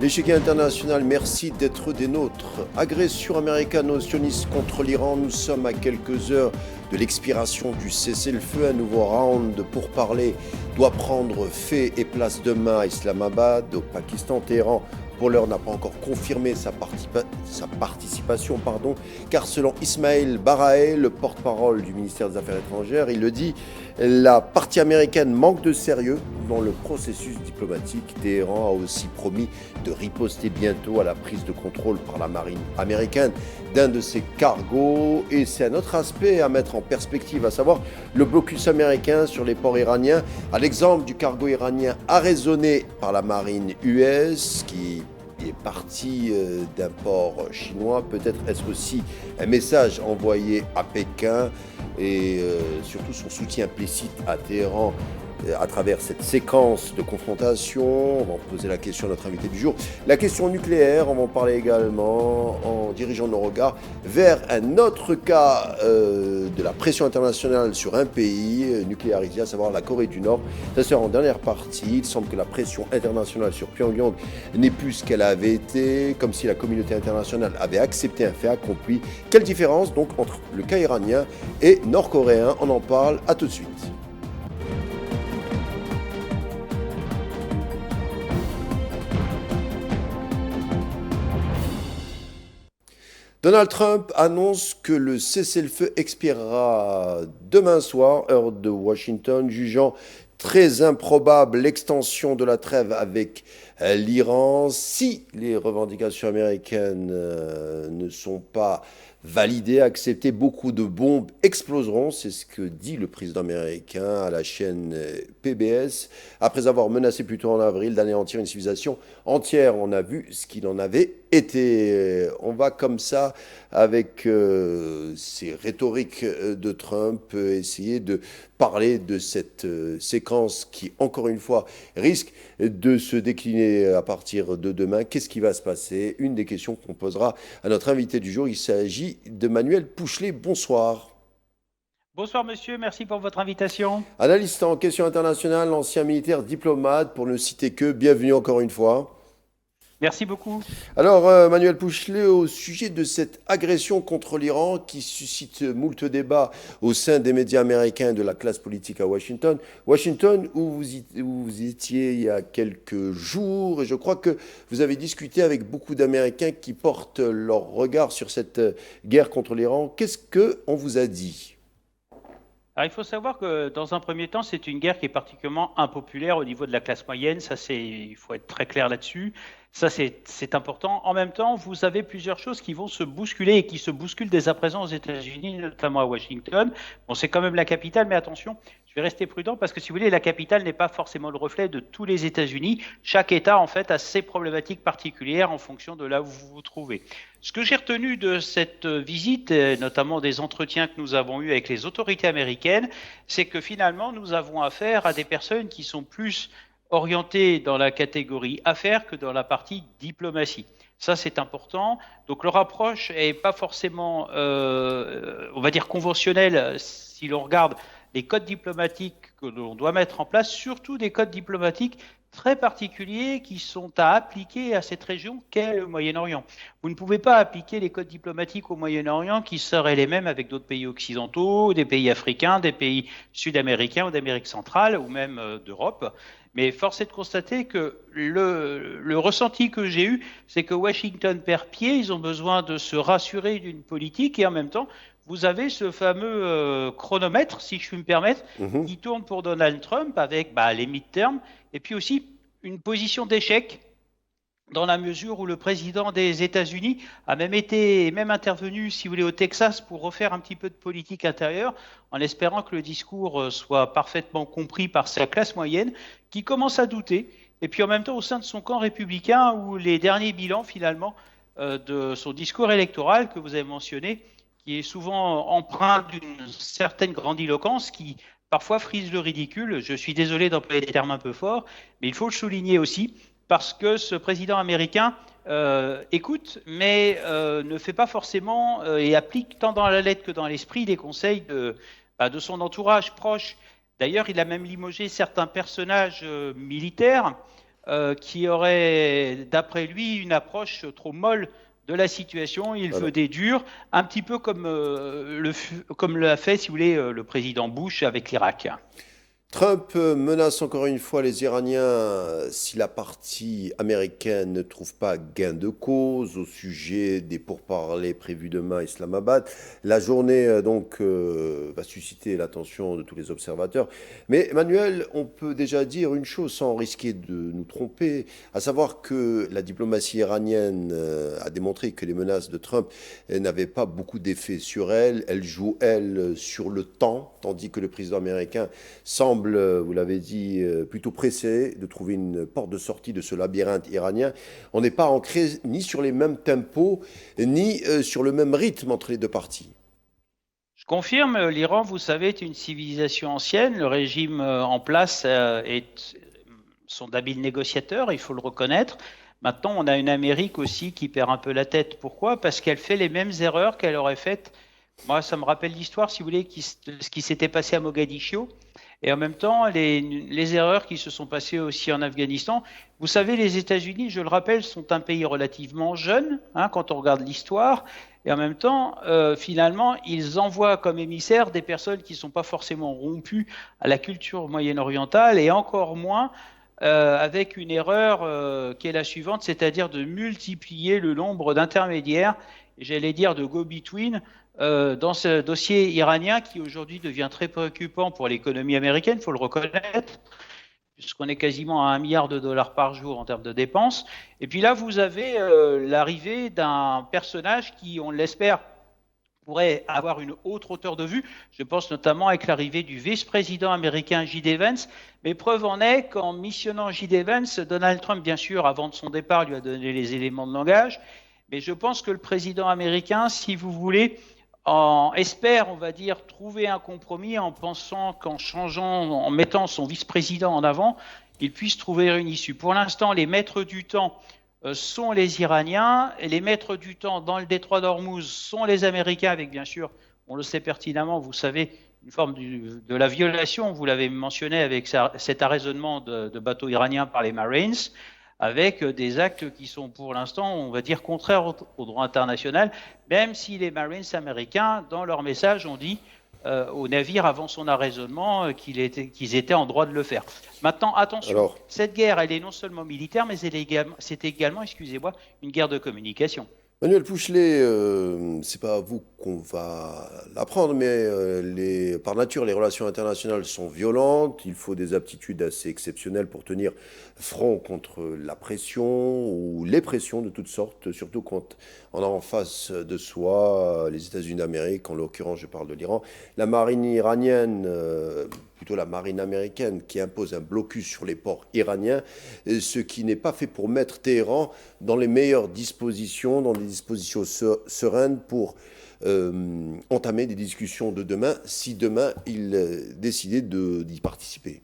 L'échiquier international, merci d'être des nôtres. Agression américano-sioniste contre l'Iran, nous sommes à quelques heures de l'expiration du cessez-le-feu. Un nouveau round pour parler doit prendre fait et place demain à Islamabad, au Pakistan. Téhéran, pour l'heure, n'a pas encore confirmé sa participation, car selon Ismaël Baraé, le porte-parole du ministère des Affaires étrangères, il le dit, la partie américaine manque de sérieux dans le processus diplomatique. Téhéran a aussi promis de riposter bientôt à la prise de contrôle par la marine américaine d'un de ses cargos. Et c'est un autre aspect à mettre en perspective, à savoir le blocus américain sur les ports iraniens. À l'exemple du cargo iranien arraisonné par la marine US qui est parti d'un port chinois. Peut-être est-ce aussi un message envoyé à Pékin et surtout son soutien implicite à Téhéran à travers cette séquence de confrontation. On va poser la question à notre invité du jour. La question nucléaire, on va en parler également en dirigeant nos regards vers un autre cas de la pression internationale sur un pays nucléarisé, à savoir la Corée du Nord. Ça sera en dernière partie. Il semble que la pression internationale sur Pyongyang n'est plus ce qu'elle avait été, comme si la communauté internationale avait accepté un fait accompli. Quelle différence donc entre le cas iranien et nord-coréen? On en parle, à tout de suite. Donald Trump annonce que le cessez-le-feu expirera demain soir, heure de Washington, jugeant très improbable l'extension de la trêve avec l'Iran. Si les revendications américaines ne sont pas validées, acceptées, beaucoup de bombes exploseront. C'est ce que dit le président américain à la chaîne PBS, après avoir menacé plus tôt en avril d'anéantir une civilisation entière. On a vu ce qu'il en avait été. On va comme ça, avec ces rhétoriques de Trump, essayer de parler de cette séquence qui, encore une fois, risque de se décliner à partir de demain. Qu'est-ce qui va se passer? Une des questions qu'on posera à notre invité du jour. Il s'agit de Manuel Pouchelet. Bonsoir. Bonsoir monsieur, merci pour votre invitation. Analyste en questions internationales, ancien militaire diplomate, pour ne citer que. Bienvenue encore une fois. Merci beaucoup. Alors, Manuel Pouchelet, au sujet de cette agression contre l'Iran qui suscite moult débats au sein des médias américains et de la classe politique à Washington. Washington, où vous étiez il y a quelques jours, et je crois que vous avez discuté avec beaucoup d'Américains qui portent leur regard sur cette guerre contre l'Iran. Qu'est-ce qu'on vous a dit? Alors, il faut savoir que dans un premier temps, c'est une guerre qui est particulièrement impopulaire au niveau de la classe moyenne. Ça, il faut être très clair là-dessus. Ça, c'est important. En même temps, vous avez plusieurs choses qui vont se bousculer et qui se bousculent dès à présent aux États-Unis, notamment à Washington. Bon, c'est quand même la capitale, mais attention, je vais rester prudent parce que si vous voulez, la capitale n'est pas forcément le reflet de tous les États-Unis. Chaque État, en fait, a ses problématiques particulières en fonction de là où vous vous trouvez. Ce que j'ai retenu de cette visite, notamment des entretiens que nous avons eus avec les autorités américaines, c'est que finalement, nous avons affaire à des personnes qui sont plus orientées dans la catégorie affaires que dans la partie diplomatie. Ça, c'est important. Donc, leur approche n'est pas forcément, on va dire, conventionnelle si l'on regarde les codes diplomatiques que l'on doit mettre en place, surtout des codes diplomatiques très particuliers qui sont à appliquer à cette région qu'est le Moyen-Orient. Vous ne pouvez pas appliquer les codes diplomatiques au Moyen-Orient qui seraient les mêmes avec d'autres pays occidentaux, des pays africains, des pays sud-américains ou d'Amérique centrale ou même d'Europe. Mais force est de constater que le ressenti que j'ai eu, c'est que Washington perd pied, ils ont besoin de se rassurer d'une politique et en même temps, vous avez ce fameux chronomètre, si je puis me permettre, qui tourne pour Donald Trump avec les midterms et puis aussi une position d'échec dans la mesure où le président des États-Unis a même intervenu, si vous voulez, au Texas pour refaire un petit peu de politique intérieure, en espérant que le discours soit parfaitement compris par sa classe moyenne, qui commence à douter. Et puis en même temps, au sein de son camp républicain, où les derniers bilans, finalement, de son discours électoral que vous avez mentionné, qui est souvent empreint d'une certaine grandiloquence, qui parfois frise le ridicule. Je suis désolé d'employer des termes un peu forts, mais il faut le souligner aussi parce que ce président américain écoute, mais ne fait pas forcément et applique tant dans la lettre que dans l'esprit les conseils de son entourage proche. D'ailleurs, il a même limogé certains personnages militaires qui aurait, d'après lui, une approche trop molle de la situation. Il veut Alors, des durs, un petit peu comme, comme l'a fait, si vous voulez, le président Bush avec l'Irak. Trump menace encore une fois les Iraniens si la partie américaine ne trouve pas gain de cause au sujet des pourparlers prévus demain à Islamabad. La journée va susciter l'attention de tous les observateurs. Mais Emmanuel, on peut déjà dire une chose sans risquer de nous tromper, à savoir que la diplomatie iranienne a démontré que les menaces de Trump n'avaient pas beaucoup d'effet sur elle. Elle joue, elle, sur le temps, tandis que le président américain semble, vous l'avez dit, plutôt pressé de trouver une porte de sortie de ce labyrinthe iranien. On n'est pas ancré ni sur les mêmes tempos, ni sur le même rythme entre les deux parties. Je confirme, l'Iran, vous savez, est une civilisation ancienne. Le régime en place sont d'habiles négociateurs, il faut le reconnaître. Maintenant, on a une Amérique aussi qui perd un peu la tête. Pourquoi? Parce qu'elle fait les mêmes erreurs qu'elle aurait faites. Moi, ça me rappelle l'histoire, si vous voulez, ce qui s'était passé à Mogadiscio. Et en même temps, les erreurs qui se sont passées aussi en Afghanistan. Vous savez, les États-Unis, je le rappelle, sont un pays relativement jeune, hein, quand on regarde l'histoire. Et en même temps, finalement, ils envoient comme émissaires des personnes qui ne sont pas forcément rompues à la culture moyen-orientale et encore moins avec une erreur qui est la suivante, c'est-à-dire de multiplier le nombre d'intermédiaires, et j'allais dire de go-between, dans ce dossier iranien qui aujourd'hui devient très préoccupant pour l'économie américaine, il faut le reconnaître, puisqu'on est quasiment à 1 milliard de dollars par jour en termes de dépenses. Et puis là, vous avez l'arrivée d'un personnage qui, on l'espère, pourrait avoir une autre hauteur de vue. Je pense notamment avec l'arrivée du vice-président américain J.D. Vance. Mais preuve en est qu'en missionnant J.D. Vance, Donald Trump, bien sûr, avant de son départ, lui a donné les éléments de langage. Mais je pense que le président américain, si vous voulez, espère, on va dire, trouver un compromis en pensant qu'en changeant, en mettant son vice-président en avant, il puisse trouver une issue. Pour l'instant, les maîtres du temps sont les Iraniens, et les maîtres du temps dans le détroit d'Ormuz sont les Américains, avec bien sûr, on le sait pertinemment, vous savez, une forme de la violation, vous l'avez mentionné avec cet arraisonnement de bateaux iraniens par les Marines, avec des actes qui sont pour l'instant, on va dire, contraires au droit international, même si les Marines américains, dans leur message, ont dit au navire avant son arraisonnement qu'ils étaient en droit de le faire. Maintenant, attention, Alors, cette guerre, elle est non seulement militaire, mais c'est également, excusez-moi, une guerre de communication. Manuel Pouchelet, c'est pas à vous qu'on va l'apprendre, mais par nature, les relations internationales sont violentes. Il faut des aptitudes assez exceptionnelles pour tenir front contre la pression ou les pressions de toutes sortes, surtout quand on a en face de soi les États-Unis d'Amérique, en l'occurrence, je parle de l'Iran, la marine iranienne, plutôt la marine américaine, qui impose un blocus sur les ports iraniens, ce qui n'est pas fait pour mettre Téhéran dans les meilleures dispositions, dans des dispositions sereines pour entamer des discussions de demain, si demain il décidait d'y participer.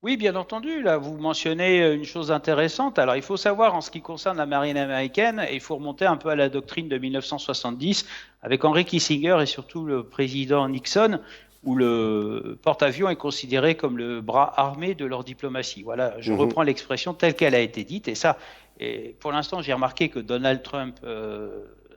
Oui, bien entendu. Là, vous mentionnez une chose intéressante. Alors, il faut savoir, en ce qui concerne la marine américaine, il faut remonter un peu à la doctrine de 1970 avec Henry Kissinger et surtout le président Nixon, où le porte-avions est considéré comme le bras armé de leur diplomatie. Voilà, je reprends l'expression telle qu'elle a été dite. Et ça, pour l'instant, j'ai remarqué que Donald Trump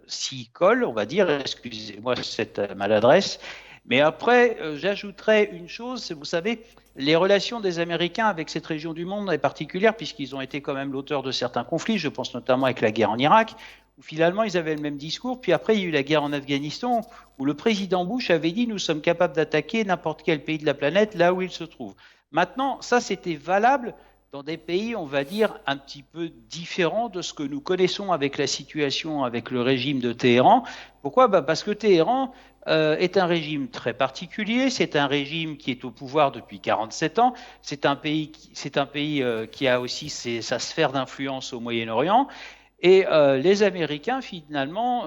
s'y colle, on va dire. Excusez-moi cette maladresse. Mais après, j'ajouterais une chose, vous savez, les relations des Américains avec cette région du monde est particulière puisqu'ils ont été quand même l'auteur de certains conflits, je pense notamment avec la guerre en Irak, où finalement ils avaient le même discours, puis après il y a eu la guerre en Afghanistan, où le président Bush avait dit « nous sommes capables d'attaquer n'importe quel pays de la planète là où il se trouve ». Maintenant, ça c'était valable dans des pays, on va dire, un petit peu différents de ce que nous connaissons avec la situation, avec le régime de Téhéran. Pourquoi? Parce que Téhéran est un régime très particulier, c'est un régime qui est au pouvoir depuis 47 ans, c'est un pays qui a aussi sa sphère d'influence au Moyen-Orient, et les Américains, finalement,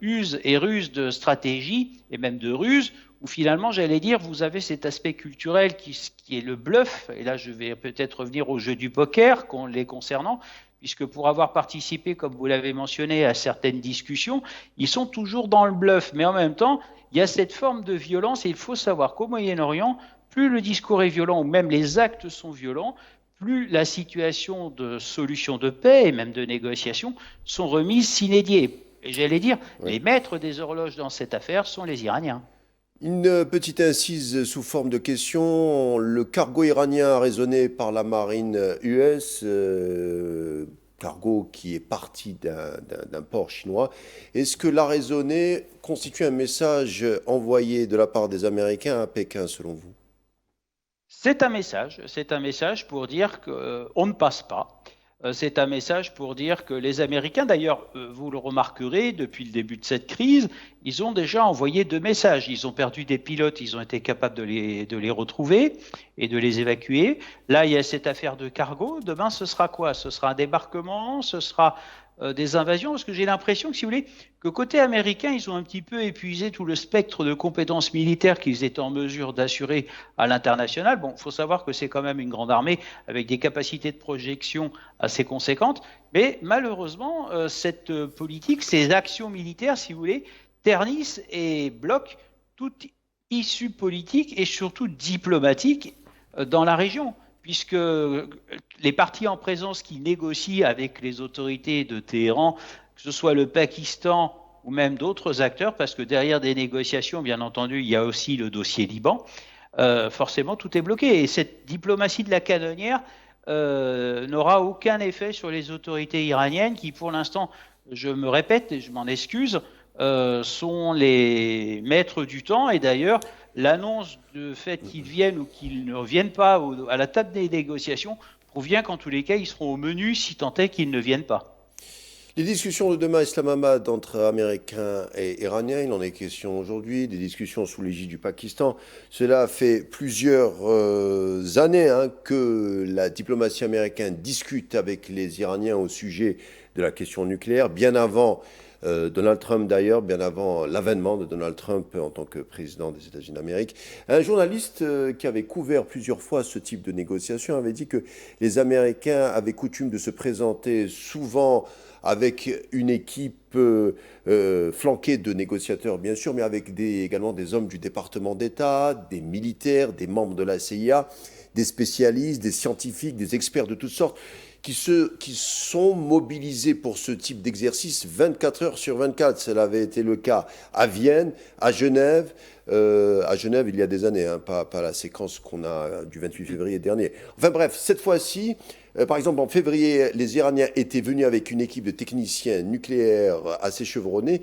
usent et rusent de stratégie, et même de ruse, où finalement, j'allais dire, vous avez cet aspect culturel qui est le bluff, et là je vais peut-être revenir au jeu du poker les concernant, puisque pour avoir participé, comme vous l'avez mentionné, à certaines discussions, ils sont toujours dans le bluff, mais en même temps, il y a cette forme de violence, et il faut savoir qu'au Moyen-Orient, plus le discours est violent, ou même les actes sont violents, plus la situation de solution de paix et même de négociation sont remises sine die. Et j'allais dire, les maîtres des horloges dans cette affaire sont les Iraniens. Une petite incise sous forme de question. Le cargo iranien raisonné par la marine US, cargo qui est parti d'un port chinois, est-ce que l'arraisonné constitue un message envoyé de la part des Américains à Pékin, selon vous? C'est un message pour dire qu'on ne passe pas. C'est un message pour dire que les Américains, d'ailleurs, vous le remarquerez, depuis le début de cette crise, ils ont déjà envoyé 2 messages. Ils ont perdu des pilotes, ils ont été capables de les retrouver et de les évacuer. Là, il y a cette affaire de cargo. Demain, ce sera quoi? Ce sera un débarquement, ce sera des invasions, parce que j'ai l'impression que, si vous voulez, que côté américain, ils ont un petit peu épuisé tout le spectre de compétences militaires qu'ils étaient en mesure d'assurer à l'international. Bon, il faut savoir que c'est quand même une grande armée avec des capacités de projection assez conséquentes, mais malheureusement, cette politique, ces actions militaires, si vous voulez, ternissent et bloquent toute issue politique et surtout diplomatique dans la région, puisque les partis en présence qui négocient avec les autorités de Téhéran, que ce soit le Pakistan ou même d'autres acteurs, parce que derrière des négociations, bien entendu, il y a aussi le dossier Liban, forcément tout est bloqué. Et cette diplomatie de la canonnière n'aura aucun effet sur les autorités iraniennes qui, pour l'instant, je me répète et je m'en excuse, sont les maîtres du temps. Et d'ailleurs, l'annonce du fait qu'ils viennent ou qu'ils ne viennent pas à la table des négociations provient qu'en tous les cas, ils seront au menu si tant est qu'ils ne viennent pas. Les discussions de demain à Islamabad entre Américains et Iraniens, il en est question aujourd'hui, des discussions sous l'égide du Pakistan. Cela fait plusieurs années que la diplomatie américaine discute avec les Iraniens au sujet de la question nucléaire, bien avant Donald Trump d'ailleurs, bien avant l'avènement de Donald Trump en tant que président des États-Unis d'Amérique. Un journaliste qui avait couvert plusieurs fois ce type de négociation avait dit que les Américains avaient coutume de se présenter souvent avec une équipe flanquée de négociateurs, bien sûr, mais avec également des hommes du département d'État, des militaires, des membres de la CIA, des spécialistes, des scientifiques, des experts de toutes sortes, qui sont mobilisés pour ce type d'exercice 24 heures sur 24. Cela avait été le cas à Vienne, à Genève il y a des années, pas la séquence qu'on a du 28 février dernier. Enfin bref, cette fois-ci, par exemple, en février, les Iraniens étaient venus avec une équipe de techniciens nucléaires assez chevronnés.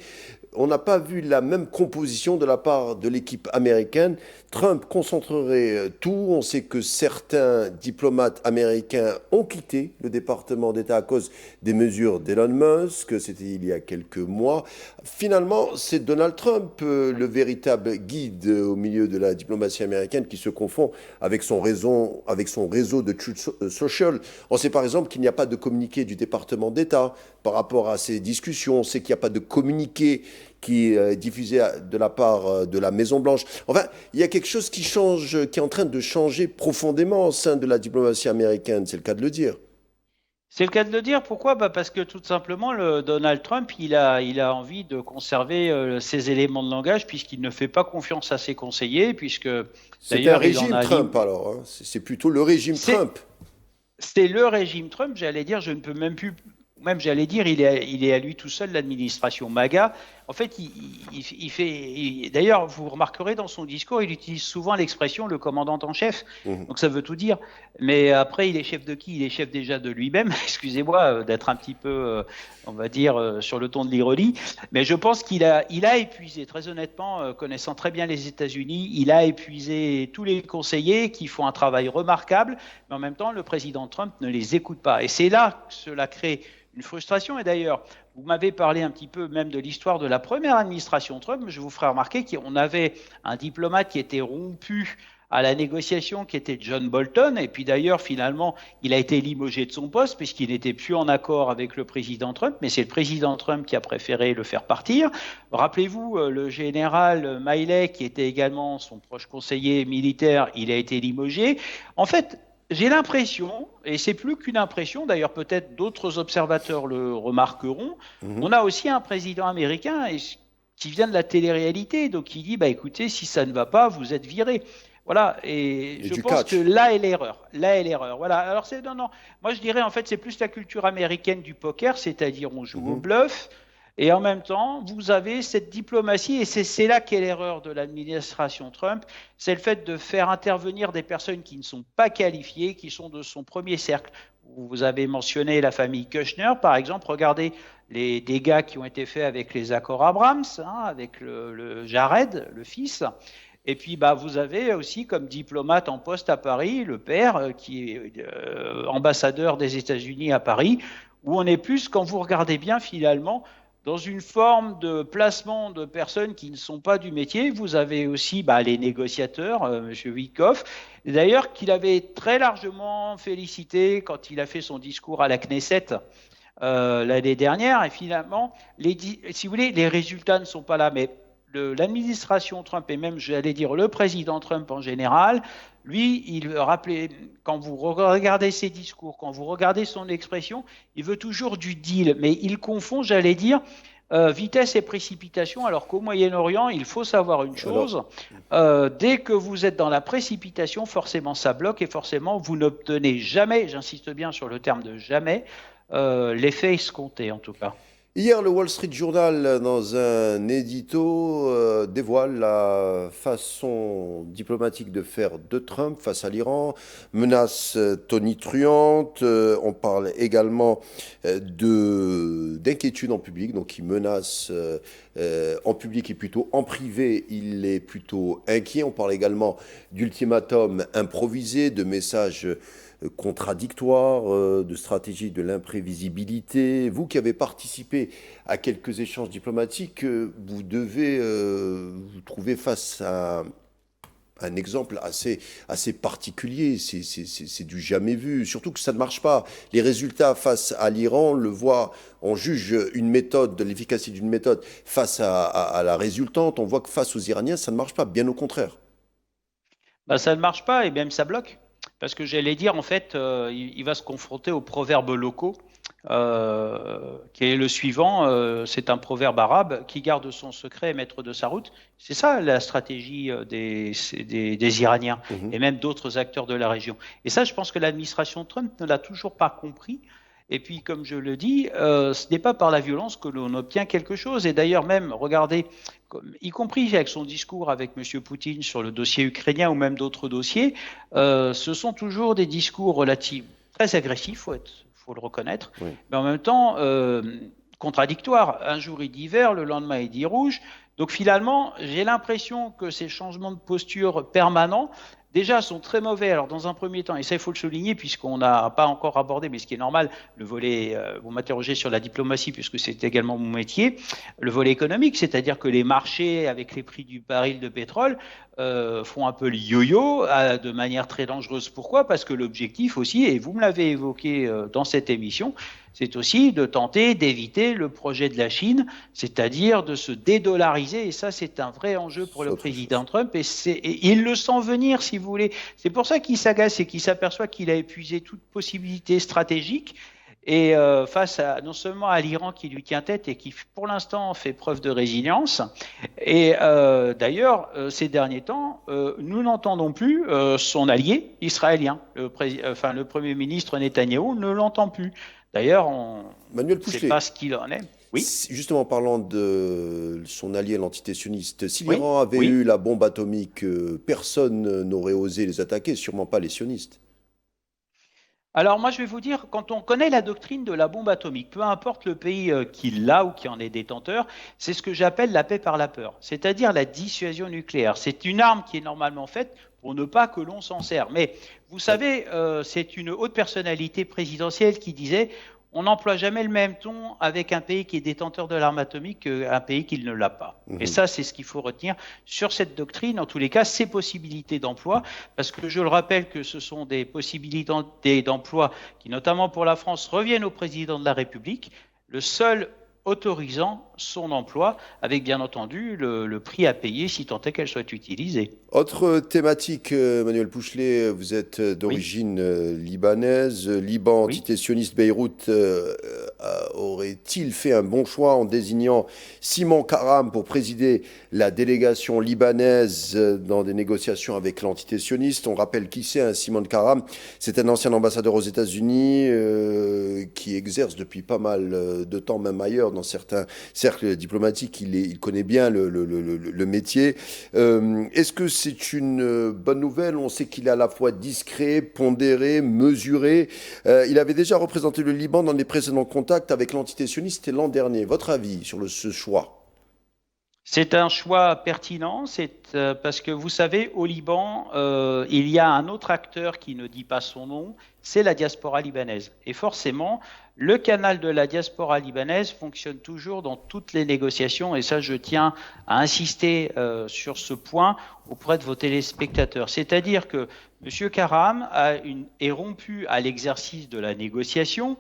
On n'a pas vu la même composition de la part de l'équipe américaine. Trump concentrerait tout. On sait que certains diplomates américains ont quitté le département d'État à cause des mesures d'Elon Musk. C'était il y a quelques mois. Finalement, c'est Donald Trump, le véritable guide au milieu de la diplomatie américaine, qui se confond avec son réseau de Truth Social. On sait par exemple qu'il n'y a pas de communiqué du département d'État par rapport à ces discussions. On sait qu'il n'y a pas de communiqué qui est diffusé de la part de la Maison-Blanche. Enfin, il y a quelque chose qui change, qui est en train de changer profondément au sein de la diplomatie américaine, c'est le cas de le dire. C'est le cas de le dire. Pourquoi? Parce que tout simplement, Donald Trump, il a envie de conserver ses éléments de langage puisqu'il ne fait pas confiance à ses conseillers, puisque C'est un d'ailleurs, il en régime a... Trump alors, hein. C'est plutôt le régime Trump. C'est le régime Trump, j'allais dire, je ne peux même plus, même j'allais dire, il est à lui tout seul, l'administration MAGA. En fait, d'ailleurs, vous remarquerez dans son discours, il utilise souvent l'expression le commandant en chef. Donc ça veut tout dire. Mais après, il est chef de qui? Il est chef déjà de lui-même. Excusez-moi d'être un petit peu, on va dire, sur le ton de l'ironie. Mais je pense qu'il a épuisé, très honnêtement, connaissant très bien les États-Unis, il a épuisé tous les conseillers qui font un travail remarquable. Mais en même temps, le président Trump ne les écoute pas. Et c'est là que cela crée une frustration. Et d'ailleurs, vous m'avez parlé un petit peu même de l'histoire de la première administration Trump. Je vous ferai remarquer qu'on avait un diplomate qui était rompu à la négociation, qui était John Bolton. Et puis d'ailleurs, finalement, il a été limogé de son poste puisqu'il n'était plus en accord avec le président Trump. Mais c'est le président Trump qui a préféré le faire partir. Rappelez-vous, le général Miley, qui était également son proche conseiller militaire, il a été limogé. En fait, j'ai l'impression, et c'est plus qu'une impression, d'ailleurs peut-être d'autres observateurs le remarqueront, on a aussi un président américain qui vient de la télé-réalité, donc il dit, bah écoutez, si ça ne va pas, vous êtes viré. Voilà, et Et je du pense que catch. là est l'erreur. Là est l'erreur. Voilà. Alors c'est non, non. Moi je dirais en fait c'est plus la culture américaine du poker, c'est-à-dire on joue au Mhm. bluff, et en même temps vous avez cette diplomatie, et c'est là qu'est l'erreur de l'administration Trump, c'est le fait de faire intervenir des personnes qui ne sont pas qualifiées, qui sont de son premier cercle. Vous avez mentionné la famille Kushner, par exemple. Regardez les dégâts qui ont été faits avec les accords Abrams, hein, avec le Jared, le fils. Et puis, bah, vous avez aussi comme diplomate en poste à Paris, le père, qui est ambassadeur des États-Unis à Paris, où on est plus, quand vous regardez bien finalement, dans une forme de placement de personnes qui ne sont pas du métier. Vous avez aussi bah, les négociateurs, M. Witkoff, d'ailleurs qu'il avait très largement félicité quand il a fait son discours à la Knesset l'année dernière. Et finalement, si vous voulez, les résultats ne sont pas là, mais l'administration Trump et même, j'allais dire, le président Trump en général, lui, il rappelait, quand vous regardez ses discours, quand vous regardez son expression, il veut toujours du deal, mais il confond, j'allais dire, vitesse et précipitation, alors qu'au Moyen-Orient, il faut savoir une Alors, chose, dès que vous êtes dans la précipitation, forcément ça bloque et forcément vous n'obtenez jamais, j'insiste bien sur le terme de jamais, l'effet escompté en tout cas. hier, le Wall Street Journal, dans un édito, dévoile la façon diplomatique de faire de Trump face à l'Iran, menace tonitruante. On parle également d'inquiétude en public, donc il menace en public et plutôt en privé, il est plutôt inquiet. On parle également d'ultimatum improvisé, de messages contradictoires, de stratégie de l'imprévisibilité. Vous qui avez participé à quelques échanges diplomatiques, vous devez vous trouver face à un exemple assez particulier. C'est du jamais vu. Surtout que ça ne marche pas. Les résultats face à l'Iran, on le voit, on juge une méthode, de l'efficacité d'une méthode face à la résultante. On voit que face aux Iraniens, ça ne marche pas. Bien au contraire. Bah, ça ne marche pas et même ça bloque. Parce que j'allais dire, en fait, il va se confronter aux proverbes locaux, qui est le suivant, c'est un proverbe arabe, qui garde son secret est maître de sa route. C'est ça la stratégie des Iraniens Mhm. et même d'autres acteurs de la région. Et ça, je pense que l'administration Trump ne l'a toujours pas compris. Et puis, comme je le dis, ce n'est pas par la violence que l'on obtient quelque chose. Et d'ailleurs, même, regardez, y compris avec son discours avec M. Poutine sur le dossier ukrainien ou même d'autres dossiers, ce sont toujours des discours relatifs, très agressifs, faut le reconnaître, Oui. mais en même temps contradictoires. Un jour il dit vert, le lendemain il dit rouge. Donc finalement, j'ai l'impression que ces changements de posture permanents, déjà, sont très mauvais. Alors, dans un premier temps, et ça, il faut le souligner, puisqu'on n'a pas encore abordé, mais ce qui est normal, le volet, vous m'interrogez sur la diplomatie, puisque c'est également mon métier, le volet économique, c'est-à-dire que les marchés, avec les prix du baril de pétrole, font un peu le yo-yo de manière très dangereuse. Pourquoi? Parce que l'objectif aussi, et vous me l'avez évoqué dans cette émission, c'est aussi de tenter d'éviter le projet de la Chine, c'est-à-dire de se dédollariser. Et ça, c'est un vrai enjeu pour C'est le autre président chose. Trump. Et il le sent venir, si vous voulez. C'est pour ça qu'il s'agace et qu'il s'aperçoit qu'il a épuisé toute possibilité stratégique. Et face à, non seulement à l'Iran qui lui tient tête et qui, pour l'instant, fait preuve de résilience. Et d'ailleurs, ces derniers temps, nous n'entendons plus son allié israélien. Enfin, le Premier ministre Netanyahou ne l'entend plus. D'ailleurs, on Manuel ne sait pas Pouchelet, ce qu'il en est. Oui, justement en parlant de son allié, l'entité sioniste, si oui, l'Iran avait oui. eu la bombe atomique, personne n'aurait osé les attaquer, sûrement pas les sionistes. Alors moi, je vais vous dire, quand on connaît la doctrine de la bombe atomique, peu importe le pays qui l'a ou qui en est détenteur, c'est ce que j'appelle la paix par la peur, c'est-à-dire la dissuasion nucléaire. C'est une arme qui est normalement faite pour ne pas que l'on s'en sert. Mais vous Euh, savez, c'est une haute personnalité présidentielle qui disait on n'emploie jamais le même ton avec un pays qui est détenteur de l'arme atomique qu'un pays qui ne l'a pas. Et mhm. ça, c'est ce qu'il faut retenir sur cette doctrine, en tous les cas, ces possibilités d'emploi, parce que je le rappelle que ce sont des possibilités d'emploi qui, notamment pour la France, reviennent au président de la République, le seul autorisant son emploi, avec bien entendu le prix à payer si tant est qu'elle soit utilisée. Autre thématique, Manuel Pouchelet, vous êtes Oui, d'origine libanaise, Liban, oui, entité sioniste Beyrouth, aurait-il fait un bon choix en désignant Simon Karam pour présider la délégation libanaise dans des négociations avec l'entité sioniste? On rappelle qui c'est, hein, Simon Karam. C'est un ancien ambassadeur aux États-Unis qui exerce depuis pas mal de temps, même ailleurs, dans certains cercles diplomatiques. Il connaît bien le métier. Est-ce que c'est une bonne nouvelle? On sait qu'il est à la fois discret, pondéré, mesuré. Il avait déjà représenté le Liban dans les précédents contacts avec l'entité sioniste l'an dernier. Votre avis sur ce choix? C'est un choix pertinent, parce que vous savez, au Liban, il y a un autre acteur qui ne dit pas son nom, c'est la diaspora libanaise. Et forcément, le canal de la diaspora libanaise fonctionne toujours dans toutes les négociations, et ça, je tiens à insister sur ce point auprès de vos téléspectateurs. C'est-à-dire que M. Karam est rompu à l'exercice de la négociation.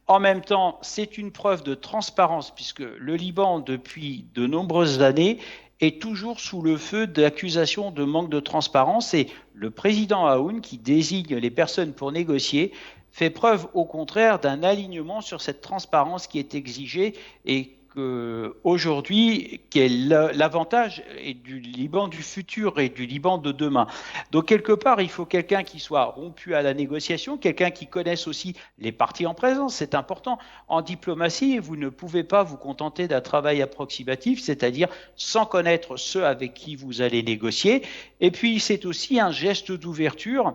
En même temps, c'est une preuve de transparence puisque le Liban, depuis de nombreuses années, est toujours sous le feu d'accusations de manque de transparence et le président Aoun, qui désigne les personnes pour négocier, fait preuve au contraire d'un alignement sur cette transparence qui est exigée et aujourd'hui, qui est l'avantage du Liban du futur et du Liban de demain. Donc, quelque part, il faut quelqu'un qui soit rompu à la négociation, quelqu'un qui connaisse aussi les parties en présence, c'est important. En diplomatie, vous ne pouvez pas vous contenter d'un travail approximatif, c'est-à-dire sans connaître ceux avec qui vous allez négocier. Et puis, c'est aussi un geste d'ouverture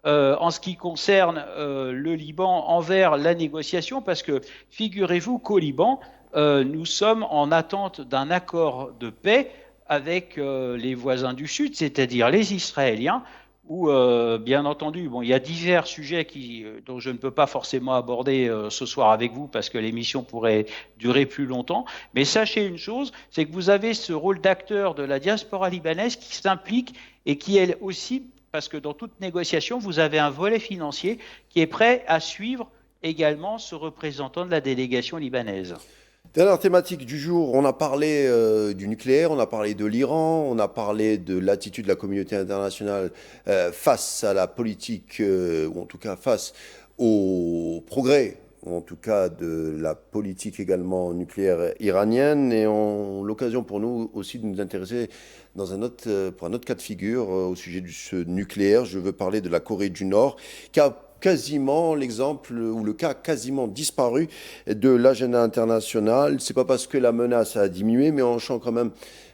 en ce qui concerne le Liban envers la négociation, parce que figurez-vous qu'au Liban, nous sommes en attente d'un accord de paix avec les voisins du Sud, c'est-à-dire les Israéliens, où, bien entendu, bon, il y a divers sujets dont je ne peux pas forcément aborder ce soir avec vous parce que l'émission pourrait durer plus longtemps. Mais sachez une chose, c'est que vous avez ce rôle d'acteur de la diaspora libanaise qui s'implique et qui, elle aussi, parce que dans toute négociation, vous avez un volet financier qui est prêt à suivre également ce représentant de la délégation libanaise. Dernière thématique du jour, on a parlé du nucléaire, on a parlé de l'Iran, on a parlé de l'attitude de la communauté internationale face à la politique, ou en tout cas face au progrès, ou en tout cas de la politique également nucléaire iranienne. Et on l'occasion pour nous aussi de nous intéresser pour un autre cas de figure au sujet de ce nucléaire. Je veux parler de la Corée du Nord, qui a quasiment l'exemple ou le cas quasiment disparu de l'agenda international. C'est pas parce que la menace a diminué, mais on sent quand même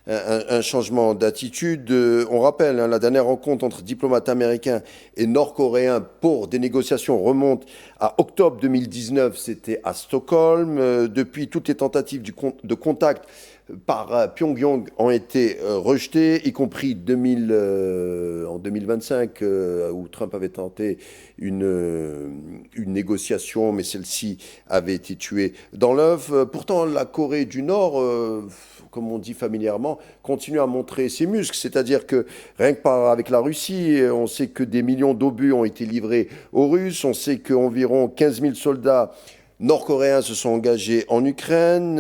un changement d'attitude. On rappelle, hein, la dernière rencontre entre diplomates américains et nord-coréens pour des négociations remonte à octobre 2019, c'était à Stockholm. Depuis, toutes les tentatives de contact par Pyongyang ont été rejetées, y compris en 2025, où Trump avait tenté une négociation, mais celle-ci avait été tuée dans l'œuf. Pourtant, la Corée du Nord, comme on dit familièrement, continue à montrer ses muscles. C'est-à-dire que rien que avec la Russie, on sait que des millions d'obus ont été livrés aux Russes, on sait qu'environ 15 000 soldats nord-coréens se sont engagés en Ukraine.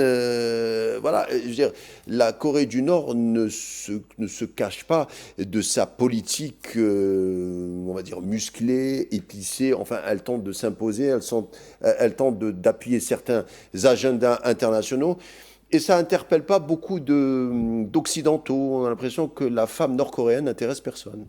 Voilà, je veux dire, la Corée du Nord ne se cache pas de sa politique, on va dire, musclée, épicée. Enfin, elle tente de s'imposer, elle tente d'appuyer certains agendas internationaux. Et ça interpelle pas beaucoup d'Occidentaux. On a l'impression que la femme nord-coréenne n'intéresse personne.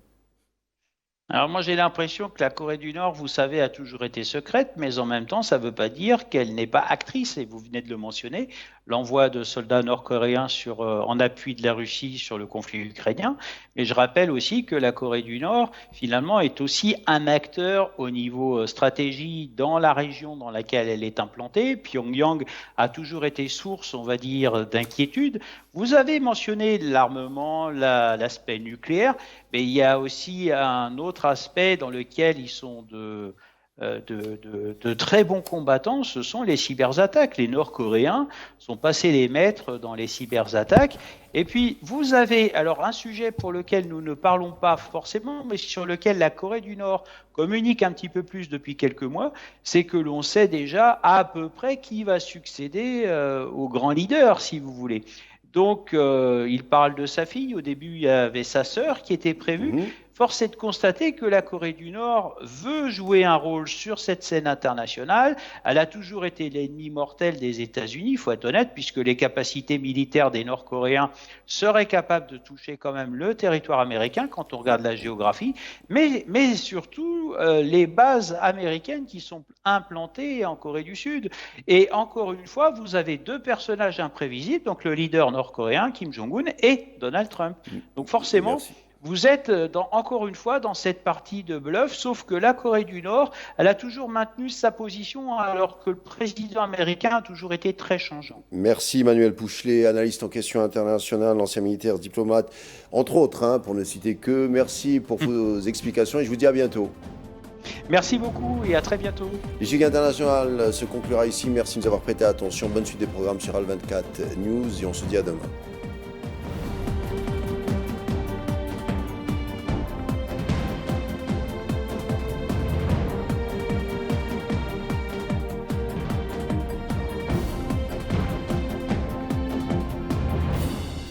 Alors moi j'ai l'impression que la Corée du Nord, vous savez, a toujours été secrète, mais en même temps ça ne veut pas dire qu'elle n'est pas actrice, et vous venez de le mentionner, l'envoi de soldats nord-coréens en appui de la Russie sur le conflit ukrainien. Mais je rappelle aussi que la Corée du Nord, finalement, est aussi un acteur au niveau stratégie dans la région dans laquelle elle est implantée. Pyongyang a toujours été source, on va dire, d'inquiétude. Vous avez mentionné l'armement, l'aspect nucléaire, mais il y a aussi un autre aspect dans lequel ils sont de très bons combattants, ce sont les cyberattaques. Les Nord-Coréens sont passés les maîtres dans les cyberattaques. Et puis, vous avez alors un sujet pour lequel nous ne parlons pas forcément, mais sur lequel la Corée du Nord communique un petit peu plus depuis quelques mois, c'est que l'on sait déjà à peu près qui va succéder au grand leader, si vous voulez. Donc, il parle de sa fille. Au début, il y avait sa sœur qui était prévue. force est de constater que la Corée du Nord veut jouer un rôle sur cette scène internationale. Elle a toujours été l'ennemi mortel des États-Unis, il faut être honnête, puisque les capacités militaires des Nord-Coréens seraient capables de toucher quand même le territoire américain quand on regarde la géographie, mais surtout les bases américaines qui sont implantées en Corée du Sud. Et encore une fois, vous avez deux personnages imprévisibles, donc le leader nord-coréen Kim Jong-un et Donald Trump. Donc forcément, Merci. vous êtes encore une fois dans cette partie de bluff, sauf que la Corée du Nord, elle a toujours maintenu sa position alors que le président américain a toujours été très changeant. Merci Manuel Pouchelet, analyste en questions internationales, ancien militaire, diplomate, entre autres, hein, pour ne citer que. Merci pour vos explications et je vous dis à bientôt. Merci beaucoup et à très bientôt. L'échiquier international se conclura ici. Merci de nous avoir prêté attention. Bonne suite des programmes sur Al24 News et on se dit à demain.